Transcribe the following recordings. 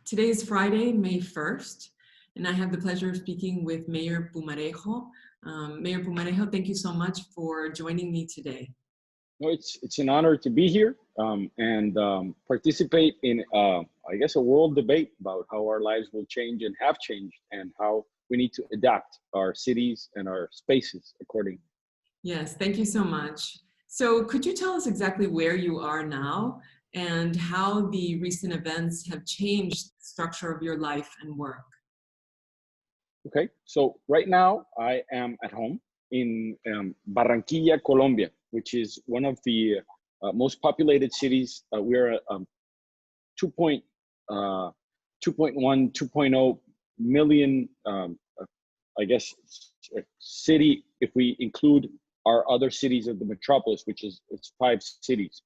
Today is Friday, May 1st, and I have the pleasure of speaking with Mayor Pumarejo. Mayor Pumarejo, thank you so much for joining me today. No, it's an honor to be here and participate in, I guess, a world debate about how our lives will change and have changed and how we need to adapt our cities and our spaces accordingly. Yes, thank you so much. So could you tell us exactly where you are now and how the recent events have changed the structure of your life and work? Okay, so right now I am at home in Barranquilla, Colombia, which is one of the most populated cities. We're a 2.1, 2.0 million, I guess, city if we include our other cities of the metropolis, which is it's 5 cities.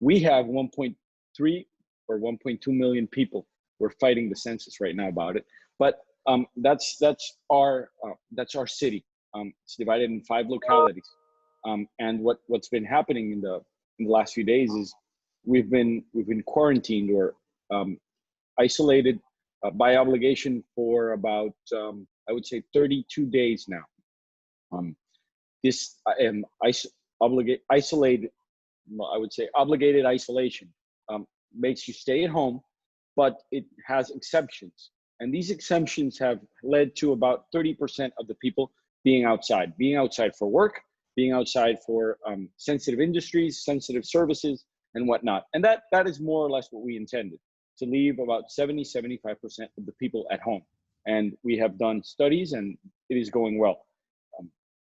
We have 1.3 or 1.2 million people. We're fighting the census right now about it, but that's our city. It's divided in 5 localities, and what's been happening in the last few days is we've been quarantined or isolated by obligation for about I would say 32 days now. This isolated, I would say obligated isolation makes you stay at home, but it has exceptions. And these exemptions have led to about 30% of the people being outside for work, being outside for sensitive industries, sensitive services, and whatnot. And that is more or less what we intended, to leave about 70-75% of the people at home. And we have done studies and it is going well.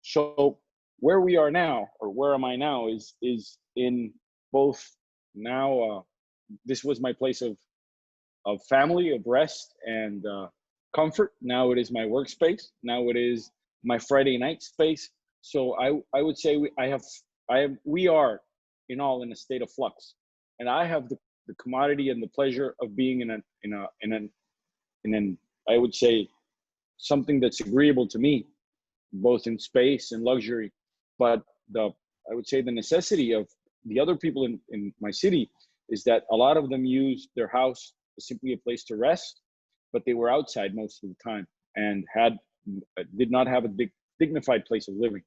So where we are now, or where am I now, is in both now, this was my place of family, of rest and comfort. Now it is my workspace. Now it is my Friday night space. So I would say we are in all in a state of flux, and I have the commodity and the pleasure of being in an I would say something that's agreeable to me, both in space and luxury. But I would say the necessity of the other people in my city is that a lot of them use their house as simply a place to rest, but they were outside most of the time and did not have a dignified place of living.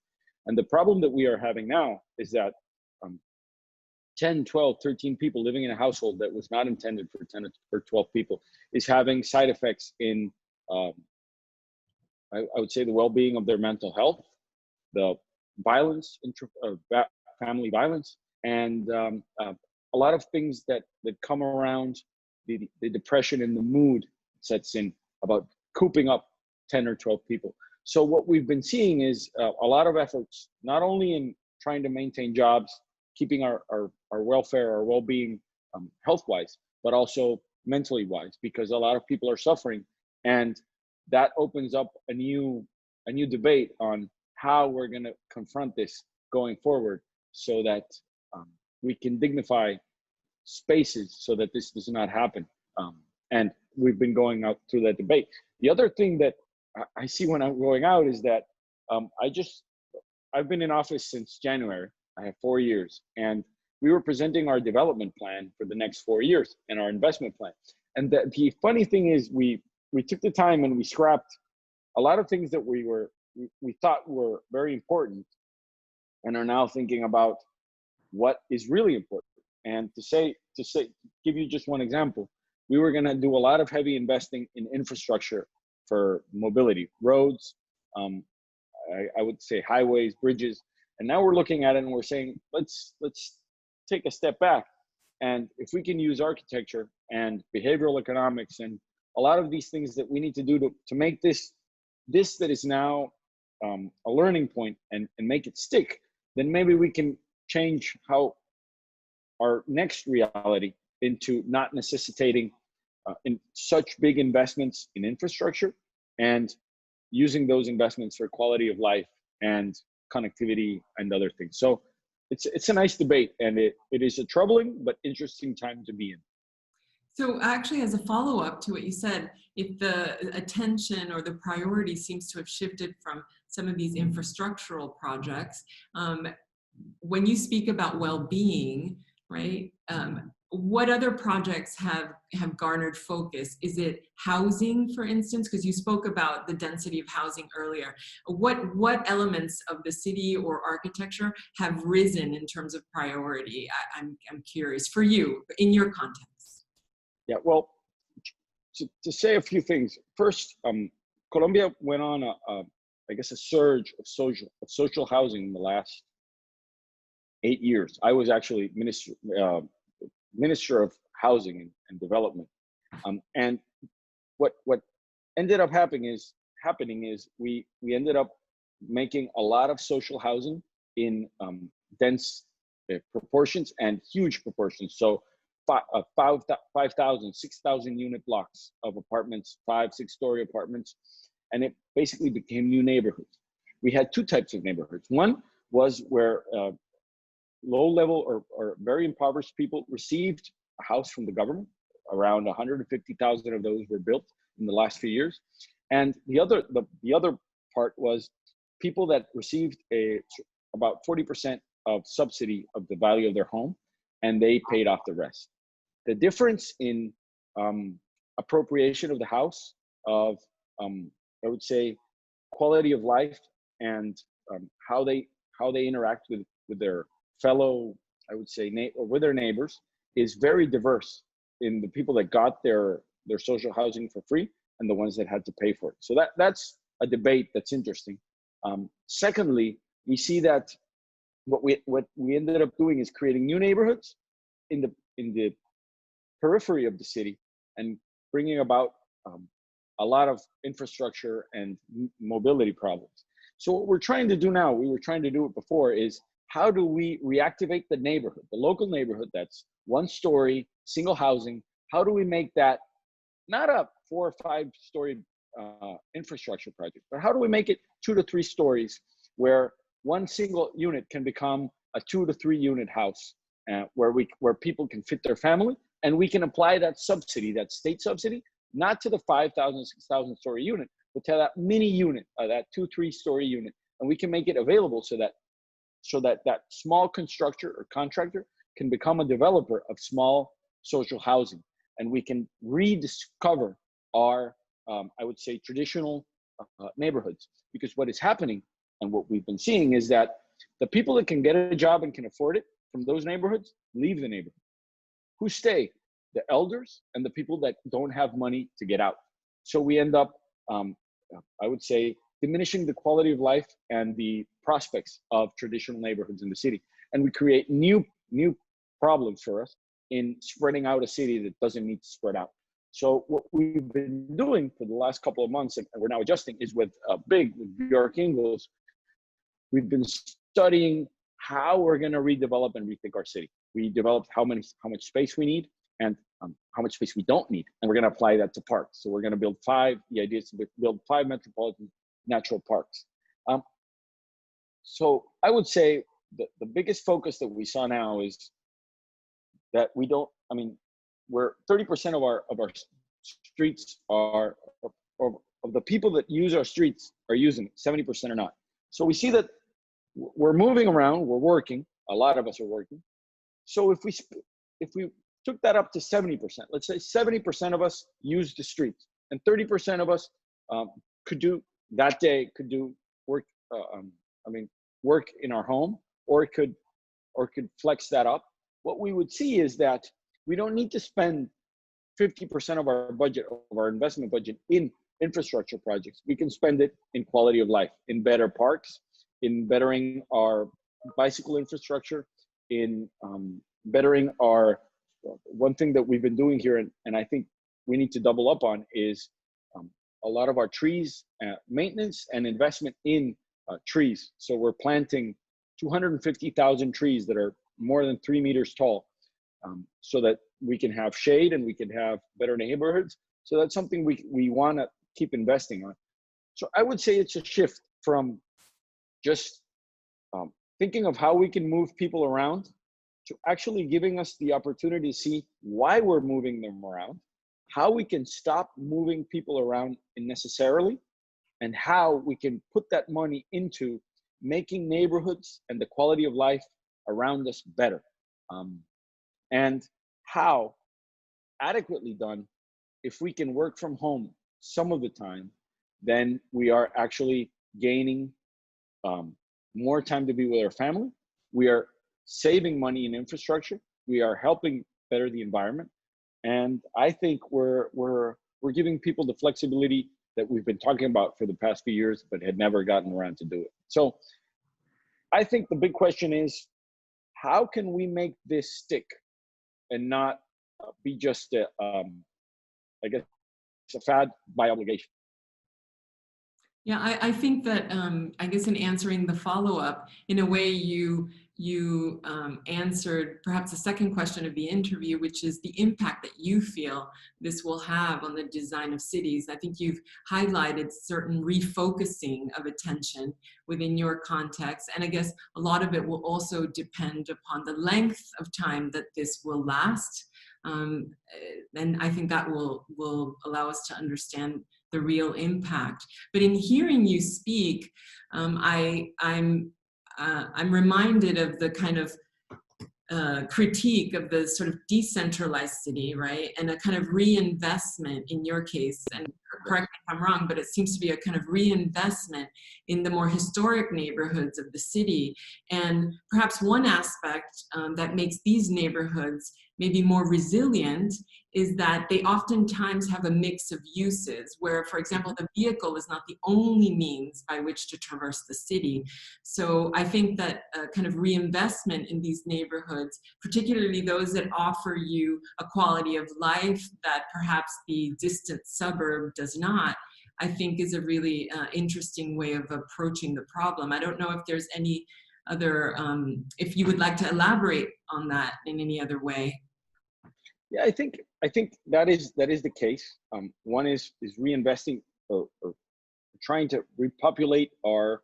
And the problem that we are having now is that 10, 12, 13 people living in a household that was not intended for 10 or 12 people is having side effects in, I would say, the well-being of their mental health, the violence, family violence, and a lot of things that come around the depression and the mood sets in about cooping up 10 or 12 people. So what we've been seeing is a lot of efforts, not only in trying to maintain jobs, keeping our welfare, our well-being health-wise, but also mentally wise, because a lot of people are suffering. And that opens up a new debate on how we're going to confront this going forward so that we can dignify spaces so that this does not happen. And we've been going out through that debate. The other thing that I see when I'm going out is that I've been in office since January. I have 4 years, and we were presenting our development plan for the next 4 years and our investment plan. And the funny thing is we took the time and we scrapped a lot of things that we thought were very important and are now thinking about what is really important. And to give you just one example, we were going to do a lot of heavy investing in infrastructure for mobility, roads, I would say highways, bridges. And now we're looking at it and we're saying, let's take a step back. And if we can use architecture and behavioral economics and a lot of these things that we need to do to make this that is now a learning point and make it stick, then maybe we can change how our next reality into not necessitating in such big investments in infrastructure and using those investments for quality of life and connectivity and other things. So it's a nice debate, and it is a troubling but interesting time to be in. So actually, as a follow-up to what you said, if the attention or the priority seems to have shifted from some of these infrastructural projects, when you speak about well-being, right, what other projects have have garnered focus? Is it housing, for instance? Because you spoke about the density of housing earlier. What elements of the city or architecture have risen in terms of priority? I'm curious for you in your context. Yeah, well, to say a few things. First, Colombia went on I guess a surge of social housing in the last 8 years. I was actually Minister of Housing and Development, and what ended up happening is we ended up making a lot of social housing in dense proportions and huge proportions. So 5,000, 6,000 unit blocks of apartments, 5-6 story apartments, and it basically became new neighborhoods. We had two types of neighborhoods. One was where low level or very impoverished people received a house from the government. Around 150,000 of those were built in the last few years. And the other part was people that received about 40% of subsidy of the value of their home, and they paid off the rest. The difference in appropriation of the house, of I would say quality of life, and how they interact with their fellow, I would say, or with their neighbors, is very diverse in the people that got their social housing for free and the ones that had to pay for it. So that's a debate that's interesting. Secondly, we see that what we ended up doing is creating new neighborhoods in the periphery of the city and bringing about a lot of infrastructure and mobility problems. So what we're trying to do now, we were trying to do it before, is how do we reactivate the neighborhood, the local neighborhood that's 1-story, single housing? How do we make that not a 4 or 5-story infrastructure project, but how do we make it 2 to 3 stories where one single unit can become a 2 to 3 unit house, where people can fit their family, and we can apply that subsidy, that state subsidy, not to the 5,000, 6,000 story unit, but to that mini unit, that 2-3 story unit, and we can make it available so that that small constructor or contractor can become a developer of small social housing, and we can rediscover our, I would say, traditional neighborhoods. Because what is happening and what we've been seeing is that the people that can get a job and can afford it from those neighborhoods leave the neighborhood. Who stay? The elders and the people that don't have money to get out. So we end up, I would say, diminishing the quality of life and the prospects of traditional neighborhoods in the city. And we create new problems for us in spreading out a city that doesn't need to spread out. So what we've been doing for the last couple of months, and we're now adjusting, is with Bjork Ingles, we've been studying how we're going to redevelop and rethink our city. We developed how much space we need and how much space we don't need. And we're going to apply that to parks. So we're going to build the idea is to build 5 metropolitan natural parks. So I would say the biggest focus that we saw now is that we're 30% of our streets are, of the people that use our streets are using it, 70% are not. So we see that we're moving around, we're working, a lot of us are working. So if we took that up to 70%, let's say 70% of us use the streets, and 30% of us could do work, work in our home, or could flex that up. What we would see is that we don't need to spend 50% of our budget, of our investment budget, in infrastructure projects. We can spend it in quality of life, in better parks, in bettering our bicycle infrastructure, in bettering our, one thing that we've been doing here, and I think we need to double up on, is a lot of our trees, maintenance and investment in trees. So we're planting 250,000 trees that are more than 3 meters tall, so that we can have shade and we can have better neighborhoods. So that's something we want to keep investing on. So I would say it's a shift from just thinking of how we can move people around to actually giving us the opportunity to see why we're moving them around, how we can stop moving people around unnecessarily, and how we can put that money into making neighborhoods and the quality of life around us better. And how adequately done, if we can work from home some of the time, then we are actually gaining more time to be with our family. We are saving money in infrastructure. We are helping better the environment. And I think we're giving people the flexibility that we've been talking about for the past few years, but had never gotten around to do it. So I think the big question is, how can we make this stick and not be just I guess, a fad by obligation? Yeah, I think that, I guess in answering the follow-up, in a way you answered perhaps the second question of the interview, which is the impact that you feel this will have on the design of cities. I think you've highlighted certain refocusing of attention within your context. And I guess a lot of it will also depend upon the length of time that this will last. And I think that will allow us to understand the real impact. But in hearing you speak, I'm reminded of the kind of critique of the sort of decentralized city, right? And a kind of reinvestment in your case, and correct me if I'm wrong, but it seems to be a kind of reinvestment in the more historic neighborhoods of the city. And perhaps one aspect that makes these neighborhoods maybe more resilient is that they oftentimes have a mix of uses where, for example, the vehicle is not the only means by which to traverse the city. So I think that kind of reinvestment in these neighborhoods, particularly those that offer you a quality of life that perhaps the distant suburb does not, I think is a really interesting way of approaching the problem. I don't know if there's any other, if you would like to elaborate on that in any other way. Yeah, I think that is the case. One is reinvesting or trying to repopulate our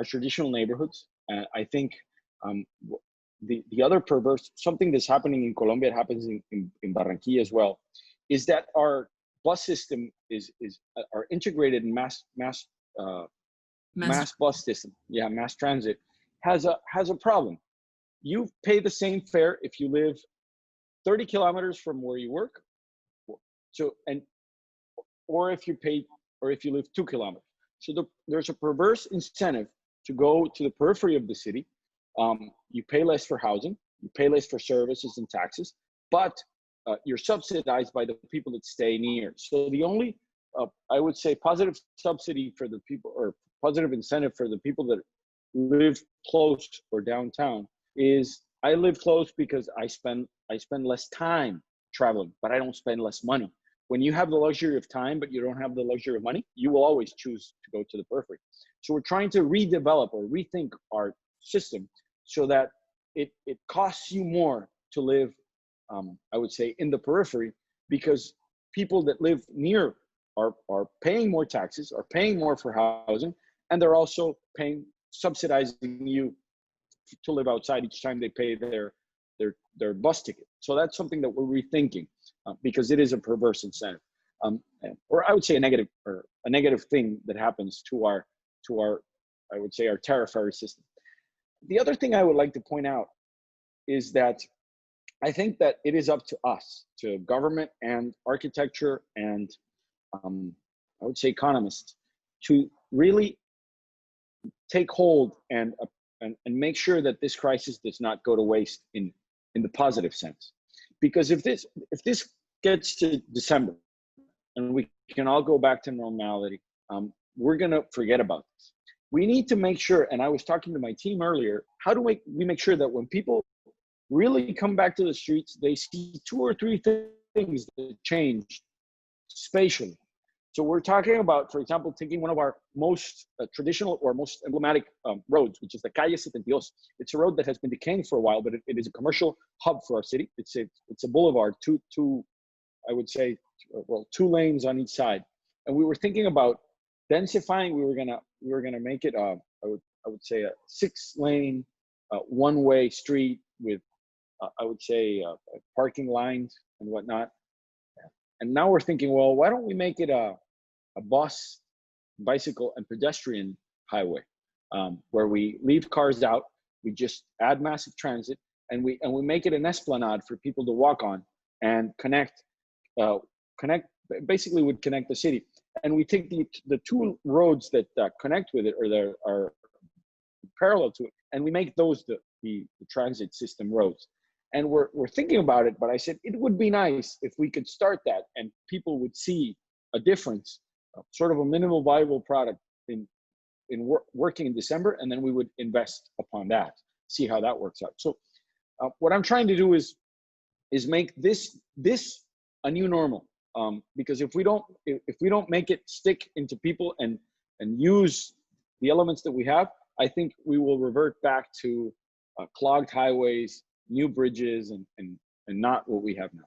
traditional neighborhoods. I think the other perverse, something that's happening in Colombia, it happens in Barranquilla as well, is that our bus system is our integrated mass bus system, yeah, mass transit, has a problem. You pay the same fare if you live 30 kilometers from where you work, or if you live 2 kilometers. So there's a perverse incentive to go to the periphery of the city. You pay less for housing, you pay less for services and taxes, but you're subsidized by the people that stay near. So the only, I would say, positive subsidy for the people, or positive incentive for the people that live close or downtown, is I live close because I spend less time traveling, but I don't spend less money. When you have the luxury of time, but you don't have the luxury of money, you will always choose to go to the periphery. So we're trying to redevelop or rethink our system so that it costs you more to live, I would say, in the periphery, because people that live near are paying more taxes, are paying more for housing, and they're also subsidizing you to live outside each time they pay their bus ticket. So that's something that we're rethinking, because it is a perverse incentive, or I would say a negative thing that happens to our I would say our tariffary system. The other thing I would like to point out is that I think that it is up to us, to government and architecture and I would say economists, to really take hold and make sure that this crisis does not go to waste in the positive sense. Because if this gets to December and we can all go back to normality, we're gonna forget about this. We need to make sure, and I was talking to my team earlier, how do we make sure that when people really come back to the streets, they see 2 or 3 things that change spatially. So we're talking about, for example, taking one of our most traditional or most emblematic roads, which is the Calle 72. It's a road that has been decaying for a while, but it is a commercial hub for our city. It's a boulevard, I would say, 2 lanes on each side. And we were thinking about densifying. We were gonna make it I would say a 6-lane one-way street with I would say parking lines and whatnot. And now we're thinking, well, why don't we make it a bus, bicycle, and pedestrian highway, where we leave cars out, we just add massive transit, and we make it an esplanade for people to walk on, and basically would connect the city. And we take the two roads that connect with it, or that are parallel to it, and we make those the transit system roads. And we're thinking about it, but I said it would be nice if we could start that and people would see a difference, sort of a minimal viable product in working in December, and then we would invest upon that, see how that works out. So what I'm trying to do is make this a new normal, because if we don't make it stick into people and use the elements that we have, I think we will revert back to clogged highways, new bridges, and not what we have now.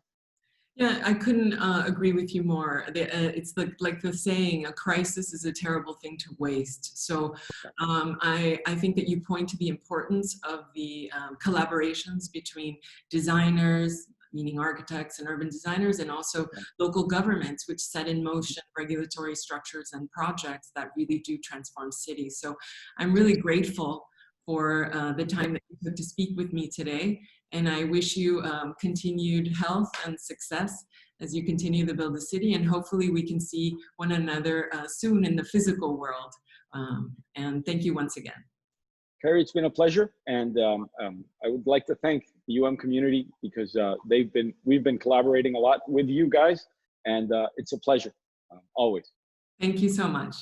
Yeah, I couldn't agree with you more. It's like the saying, a crisis is a terrible thing to waste. So I think that you point to the importance of the collaborations between designers, meaning architects and urban designers, and also local governments, which set in motion regulatory structures and projects that really do transform cities. So I'm really grateful for the time that you took to speak with me today. And I wish you continued health and success as you continue to build the city. And hopefully we can see one another soon in the physical world. And thank you once again. Carie, it's been a pleasure. And I would like to thank the UM community, because we've been collaborating a lot with you guys. And it's a pleasure, always. Thank you so much.